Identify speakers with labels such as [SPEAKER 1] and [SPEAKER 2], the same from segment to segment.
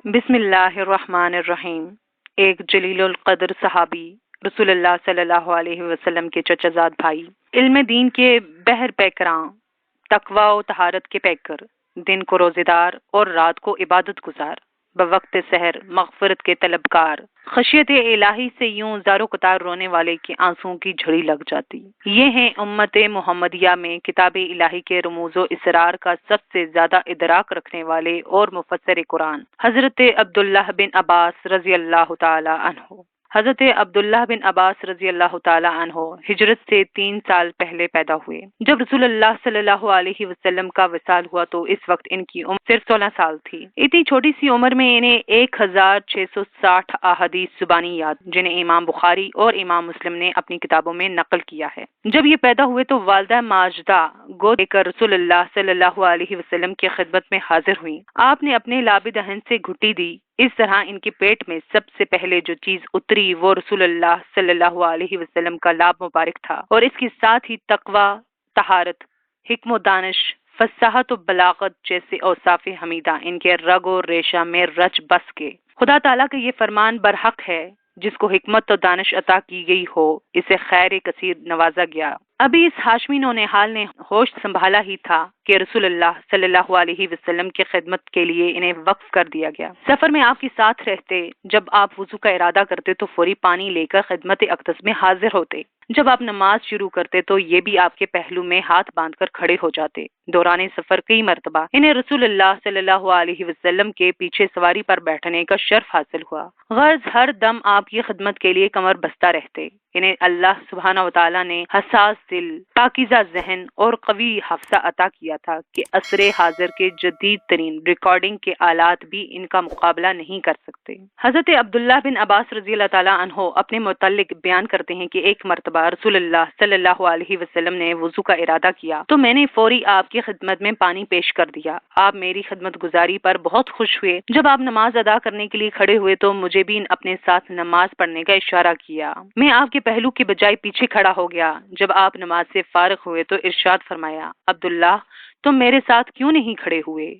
[SPEAKER 1] بسم اللہ الرحمن الرحیم۔ ایک جلیل القدر صحابی رسول اللہ صلی اللہ علیہ وسلم کے چچا زاد بھائی، علم دین کے بحر پیکراں، تقوی و طہارت کے پیکر، دن کو روزے دار اور رات کو عبادت گزار، بوقت سحر مغفرت کے طلبکار، خشیت الہی سے یوں زارو قطار رونے والے کی آنسوؤں کی جھڑی لگ جاتی۔ یہ ہیں امت محمدیہ میں کتاب الہی کے رموز و اسرار کا سب سے زیادہ ادراک رکھنے والے اور مفسر قرآن حضرت عبداللہ بن عباس رضی اللہ تعالی عنہ۔ حضرت عبداللہ بن عباس رضی اللہ تعالی عنہ ہجرت سے 3 سال پہلے پیدا ہوئے۔ جب رسول اللہ صلی اللہ علیہ وسلم کا وصال ہوا تو اس وقت ان کی عمر صرف 16 سال تھی۔ اتنی چھوٹی سی عمر میں انہیں 1660 احادیث زبانی یاد، جنہیں امام بخاری اور امام مسلم نے اپنی کتابوں میں نقل کیا ہے۔ جب یہ پیدا ہوئے تو والدہ ماجدہ گود لے کر رسول اللہ صلی اللہ علیہ وسلم کی خدمت میں حاضر ہوئیں۔ آپ نے اپنے لاب دہن سے گھٹی دی۔ اس طرح ان کے پیٹ میں سب سے پہلے جو چیز اتری وہ رسول اللہ صلی اللہ علیہ وسلم کا لاب مبارک تھا، اور اس کے ساتھ ہی تقوی، طہارت، حکم و دانش، فصاحت و بلاغت جیسے اوصاف حمیدہ ان کے رگ و ریشہ میں رچ بس کے۔ خدا تعالیٰ کا یہ فرمان برحق ہے، جس کو حکمت و دانش عطا کی گئی ہو اسے خیر کثیر نوازا گیا۔ ابھی اس ہاشمی نونہال نے ہوش سنبھالا ہی تھا کہ رسول اللہ صلی اللہ علیہ وسلم کی خدمت کے لیے انہیں وقف کر دیا گیا۔ سفر میں آپ کے ساتھ رہتے، جب آپ وضو کا ارادہ کرتے تو فوری پانی لے کر خدمت اقدس میں حاضر ہوتے۔ جب آپ نماز شروع کرتے تو یہ بھی آپ کے پہلو میں ہاتھ باندھ کر کھڑے ہو جاتے۔ دوران سفر کئی مرتبہ انہیں رسول اللہ صلی اللہ علیہ وسلم کے پیچھے سواری پر بیٹھنے کا شرف حاصل ہوا۔ غرض ہر دم آپ کی خدمت کے لیے کمر بستہ رہتے۔ انہیں اللہ سبحانہ و تعالیٰ نے حساس دل، پاکیزہ ذہن اور قوی حافظہ عطا کیا تھا کہ عصر حاضر کے جدید ترین ریکارڈنگ کے آلات بھی ان کا مقابلہ نہیں کر سکتے۔ حضرت عبداللہ بن عباس رضی اللہ تعالیٰ عنہ اپنے متعلق بیان کرتے ہیں کہ ایک مرتبہ رسول اللہ صلی اللہ علیہ وسلم نے وضو کا ارادہ کیا تو میں نے فوری آپ کی خدمت میں پانی پیش کر دیا۔ آپ میری خدمت گزاری پر بہت خوش ہوئے۔ جب آپ نماز ادا کرنے کے لیے کھڑے ہوئے تو مجھے بھی اپنے ساتھ نماز پڑھنے کا اشارہ کیا۔ میں آپ کے پہلو کے بجائے پیچھے کھڑا ہو گیا۔ جب آپ نماز سے فارغ ہوئے تو ارشاد فرمایا، عبداللہ تم میرے ساتھ کیوں نہیں کھڑے ہوئے؟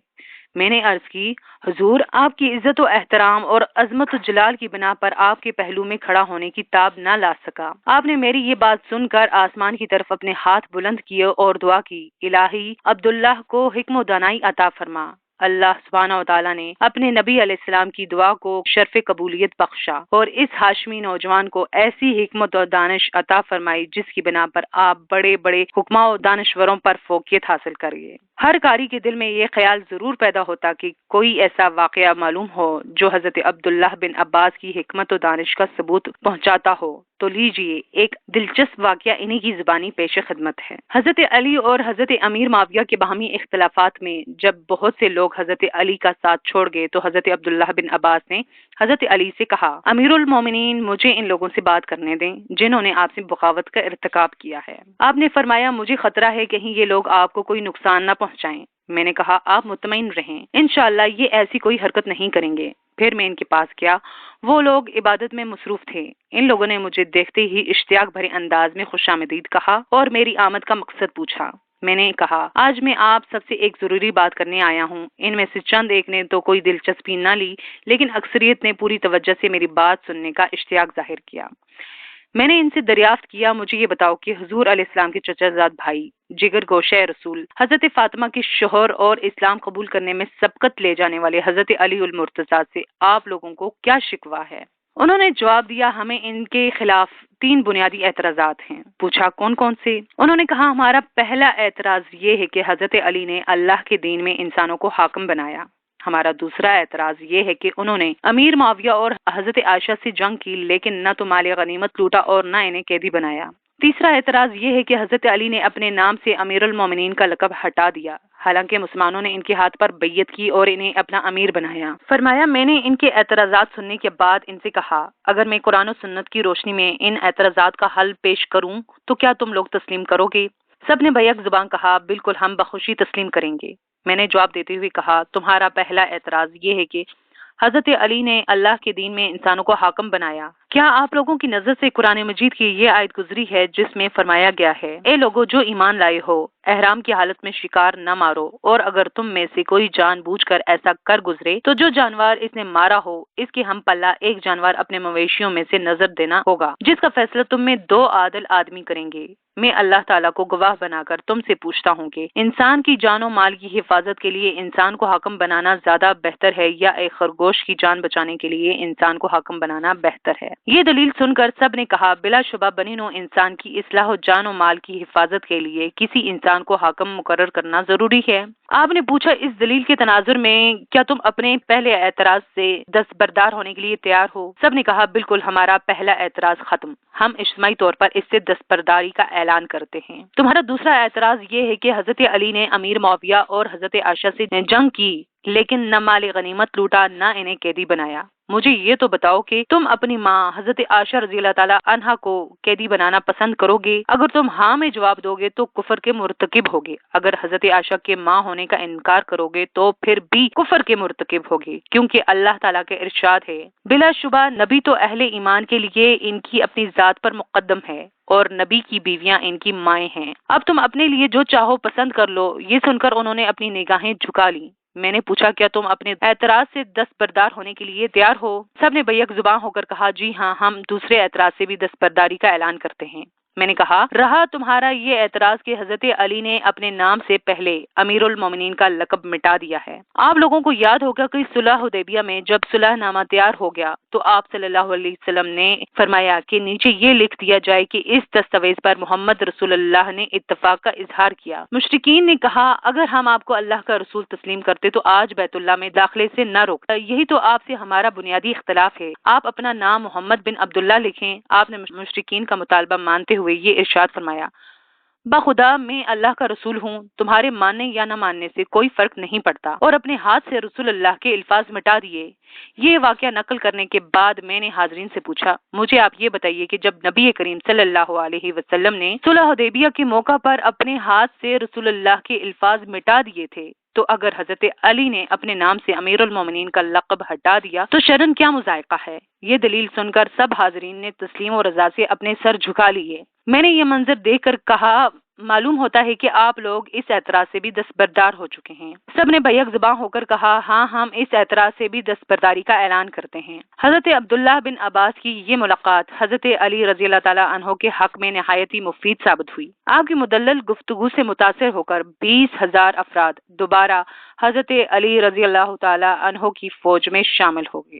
[SPEAKER 1] میں نے عرض کی، حضور آپ کی عزت و احترام اور عظمت و جلال کی بنا پر آپ کے پہلو میں کھڑا ہونے کی تاب نہ لا سکا۔ آپ نے میری یہ بات سن کر آسمان کی طرف اپنے ہاتھ بلند کیے اور دعا کی، الہی عبداللہ کو حکم و دانائی عطا فرما۔ اللہ سبحانہ و تعالیٰ نے اپنے نبی علیہ السلام کی دعا کو شرف قبولیت بخشا اور اس ہاشمی نوجوان کو ایسی حکمت و دانش عطا فرمائی جس کی بنا پر آپ بڑے بڑے حکما و دانشوروں پر فوقیت حاصل کر گئے۔ ہر قاری کے دل میں یہ خیال ضرور پیدا ہوتا کہ کوئی ایسا واقعہ معلوم ہو جو حضرت عبداللہ بن عباس کی حکمت و دانش کا ثبوت پہنچاتا ہو۔ تو لیجئے ایک دلچسپ واقعہ انہی کی زبانی پیش خدمت ہے۔ حضرت علی اور حضرت امیر معاویہ کے باہمی اختلافات میں جب بہت سے لوگ حضرت علی کا ساتھ چھوڑ گئے تو حضرت عبداللہ بن عباس نے حضرت علی سے کہا، امیر المومنین مجھے ان لوگوں سے بات کرنے دیں جنہوں نے آپ سے بغاوت کا ارتکاب کیا ہے۔ آپ نے فرمایا، مجھے خطرہ ہے کہیں یہ لوگ آپ کو کوئی نقصان نہ پہنچائیں۔ میں نے کہا، آپ مطمئن رہیں، انشاءاللہ یہ ایسی کوئی حرکت نہیں کریں گے۔ پھر میں ان کے پاس گیا۔ وہ لوگ عبادت میں مصروف تھے۔ ان لوگوں نے مجھے دیکھتے ہی اشتیاق بھرے انداز میں خوش آمدید کہا اور میری آمد کا مقصد پوچھا۔ میں نے کہا، آج میں آپ سب سے ایک ضروری بات کرنے آیا ہوں۔ ان میں سے چند ایک نے تو کوئی دلچسپی نہ لی، لیکن اکثریت نے پوری توجہ سے میری بات سننے کا اشتیاق ظاہر کیا۔ میں نے ان سے دریافت کیا، مجھے یہ بتاؤ کہ حضور علیہ السلام کے چچا زاد بھائی، جگر گوشہ رسول، حضرت فاطمہ کے شوہر اور اسلام قبول کرنے میں سبقت لے جانے والے حضرت علی المرتضیٰ سے آپ لوگوں کو کیا شکوہ ہے؟ انہوں نے جواب دیا، ہمیں ان کے خلاف 3 بنیادی اعتراضات ہیں۔ پوچھا، کون کون سے؟ انہوں نے کہا، ہمارا پہلا اعتراض یہ ہے کہ حضرت علی نے اللہ کے دین میں انسانوں کو حاکم بنایا۔ ہمارا دوسرا اعتراض یہ ہے کہ انہوں نے امیر معاویہ اور حضرت عائشہ سے جنگ کی، لیکن نہ تو مال غنیمت لوٹا اور نہ انہیں قیدی بنایا۔ تیسرا اعتراض یہ ہے کہ حضرت علی نے اپنے نام سے امیر المومنین کا لقب ہٹا دیا، حالانکہ مسلمانوں نے ان کے ہاتھ پر بیعت کی اور انہیں اپنا امیر بنایا۔ فرمایا، میں نے ان کے اعتراضات سننے کے بعد ان سے کہا، اگر میں قرآن و سنت کی روشنی میں ان اعتراضات کا حل پیش کروں تو کیا تم لوگ تسلیم کرو گے؟ سب نے بیک زبان کہا، بالکل، ہم بخوشی تسلیم کریں گے۔ میں نے جواب دیتے ہوئے کہا، تمہارا پہلا اعتراض یہ ہے کہ حضرت علی نے اللہ کے دین میں انسانوں کو حاکم بنایا، کیا آپ لوگوں کی نظر سے قرآن مجید کی یہ آیت گزری ہے جس میں فرمایا گیا ہے، اے لوگو جو ایمان لائے ہو، احرام کی حالت میں شکار نہ مارو، اور اگر تم میں سے کوئی جان بوجھ کر ایسا کر گزرے تو جو جانور اس نے مارا ہو اس کی ہم پلہ ایک جانور اپنے مویشیوں میں سے نظر دینا ہوگا، جس کا فیصلہ تم میں 2 عادل آدمی کریں گے۔ میں اللہ تعالیٰ کو گواہ بنا کر تم سے پوچھتا ہوں کہ انسان کی جان و مال کی حفاظت کے لیے انسان کو حاکم بنانا زیادہ بہتر ہے یا ایک خرگوش کی جان بچانے کے لیے انسان کو حاکم بنانا بہتر ہے؟ یہ دلیل سن کر سب نے کہا، بلا شبہ بنی نوع انسان کی اصلاح و جان و مال کی حفاظت کے لیے کسی انسان کو حاکم مقرر کرنا ضروری ہے۔ آپ نے پوچھا، اس دلیل کے تناظر میں کیا تم اپنے پہلے اعتراض سے دستبردار ہونے کے لیے تیار ہو؟ سب نے کہا، بالکل، ہمارا پہلا اعتراض ختم، ہم اجتماعی طور پر اس سے دستبرداری کا اعلان کرتے ہیں۔ تمہارا دوسرا اعتراض یہ ہے کہ حضرت علی نے امیر معاویہ اور حضرت عائشہ سے جنگ کی لیکن نہ مال غنیمت لوٹا نہ انہیں قیدی بنایا۔ مجھے یہ تو بتاؤ کہ تم اپنی ماں حضرت عائشہ رضی اللہ تعالیٰ عنہا کو قیدی بنانا پسند کرو گے؟ اگر تم ہاں میں جواب دو گے تو کفر کے مرتکب ہوگے، اگر حضرت عائشہ کے ماں ہونے کا انکار کرو گے تو پھر بھی کفر کے مرتکب ہوگے، کیونکہ اللہ تعالیٰ کے ارشاد ہے، بلا شبہ نبی تو اہل ایمان کے لیے ان کی اپنی ذات پر مقدم ہے اور نبی کی بیویاں ان کی مائیں ہیں۔ اب تم اپنے لیے جو چاہو پسند کر لو۔ یہ سن کر انہوں نے اپنی نگاہیں جھکا لی۔ میں نے پوچھا، کیا تم اپنے اعتراض سے دستبردار ہونے کے لیے تیار ہو؟ سب نے بیک زباں ہو کر کہا، جی ہاں، ہم دوسرے اعتراض سے بھی دستبرداری کا اعلان کرتے ہیں۔ میں نے کہا، رہا تمہارا یہ اعتراض کہ حضرت علی نے اپنے نام سے پہلے امیر المومنین کا لقب مٹا دیا ہے۔ آپ لوگوں کو یاد ہوگا کہ صلح حدیبیہ میں جب صلح نامہ تیار ہو گیا تو آپ صلی اللہ علیہ وسلم نے فرمایا کہ نیچے یہ لکھ دیا جائے کہ اس دستاویز پر محمد رسول اللہ نے اتفاق کا اظہار کیا۔ مشرکین نے کہا، اگر ہم آپ کو اللہ کا رسول تسلیم کرتے تو آج بیت اللہ میں داخلے سے نہ روکتے۔ یہی تو آپ سے ہمارا بنیادی اختلاف ہے، آپ اپنا نام محمد بن عبداللہ لکھیں۔ آپ نے مشرکین کا مطالبہ مانتے ہوئے یہ ارشاد فرمایا، بخدا میں اللہ کا رسول ہوں، تمہارے ماننے یا نہ ماننے سے کوئی فرق نہیں پڑتا، اور اپنے ہاتھ سے رسول اللہ کے الفاظ مٹا دیے۔ یہ واقعہ نقل کرنے کے بعد میں نے حاضرین سے پوچھا، مجھے آپ یہ بتائیے کہ جب نبی کریم صلی اللہ علیہ وسلم نے صلح حدیبیہ کے موقع پر اپنے ہاتھ سے رسول اللہ کے الفاظ مٹا دیے تھے تو اگر حضرت علی نے اپنے نام سے امیر المومنین کا لقب ہٹا دیا تو شرن کیا مذائقہ ہے؟ یہ دلیل سن کر سب حاضرین نے تسلیم و رضا سے اپنے سر جھکا لیے۔ میں نے یہ منظر دیکھ کر کہا، معلوم ہوتا ہے کہ آپ لوگ اس اعتراض سے بھی دستبردار ہو چکے ہیں۔ سب نے بیک زباں ہو کر کہا، ہاں، ہم اس اعتراض سے بھی دستبرداری کا اعلان کرتے ہیں۔ حضرت عبداللہ بن عباس کی یہ ملاقات حضرت علی رضی اللہ تعالیٰ عنہ کے حق میں نہایت ہی مفید ثابت ہوئی۔ آپ کی مدلل گفتگو سے متاثر ہو کر 20,000 افراد دوبارہ حضرت علی رضی اللہ تعالیٰ عنہ کی فوج میں شامل ہو گئے۔